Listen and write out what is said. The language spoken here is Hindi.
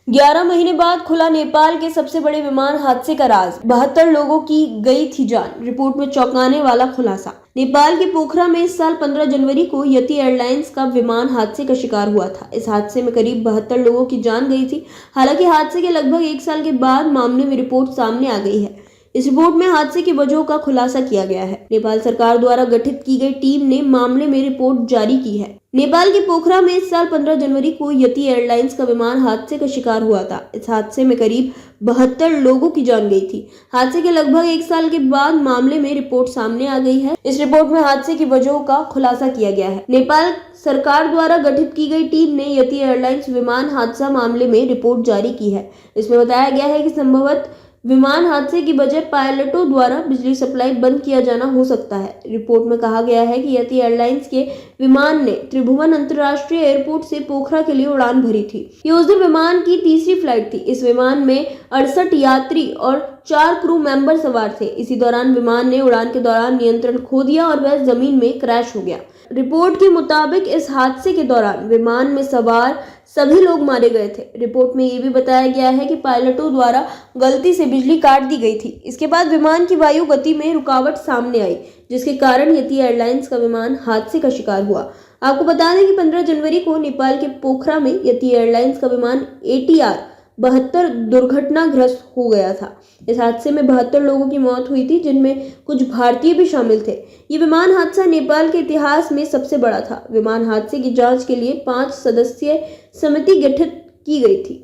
11 महीने बाद खुला नेपाल के सबसे बड़े विमान हादसे का राज। 72 लोगों की गई थी जान। रिपोर्ट में चौंकाने वाला खुलासा। नेपाल के पोखरा में इस साल 15 जनवरी को यति एयरलाइंस का विमान हादसे का शिकार हुआ था। इस हादसे में करीब 72 लोगों की जान गई थी। हालांकि हादसे के लगभग एक साल के बाद मामले में रिपोर्ट सामने आ गई है। इस रिपोर्ट में हादसे की वजहों का खुलासा किया गया है। नेपाल सरकार द्वारा गठित की गई टीम ने मामले में रिपोर्ट जारी की है। नेपाल के पोखरा में इस साल 15 जनवरी को यति एयरलाइंस का विमान हादसे का शिकार हुआ था। इस हादसे में करीब 72 लोगों की जान गई थी। हादसे के लगभग एक साल के बाद मामले में रिपोर्ट सामने आ गई है। इस रिपोर्ट में हादसे की वजहों का खुलासा किया गया है। नेपाल सरकार द्वारा गठित की गई टीम ने यति एयरलाइंस विमान हादसा मामले में रिपोर्ट जारी की है। इसमें बताया गया है कि संभवतः विमान हादसे की वजह पायलटों द्वारा बिजली सप्लाई बंद किया जाना हो सकता है। रिपोर्ट में कहा गया है कि यति एयरलाइंस के विमान ने त्रिभुवन अंतर्राष्ट्रीय एयरपोर्ट से पोखरा के लिए उड़ान भरी थी। ये उस दिन विमान की तीसरी फ्लाइट थी। इस विमान में 68 यात्री और 4 क्रू मेंबर सवार थे। इसी दौरान विमान ने उड़ान के दौरान नियंत्रण खो दिया और वह जमीन में क्रैश हो गया। रिपोर्ट के मुताबिक इस हादसे के दौरान विमान में सवार सभी लोग मारे गए थे। रिपोर्ट में ये भी बताया गया है कि पायलटों द्वारा गलती से बिजली काट दी गई थी। इसके बाद विमान की वायु गति में रुकावट सामने आई, जिसके कारण यति एयरलाइंस का विमान हादसे का शिकार हुआ। आपको बता दें कि 15 जनवरी को नेपाल के पोखरा में यति एयरलाइंस का विमान ATR 72 दुर्घटनाग्रस्त हो गया था। इस हादसे में 72 लोगों की मौत हुई थी, जिनमें कुछ भारतीय भी शामिल थे। ये विमान हादसा नेपाल के इतिहास में सबसे बड़ा था। विमान हादसे की जांच के लिए 5 सदस्यीय समिति गठित की गई थी।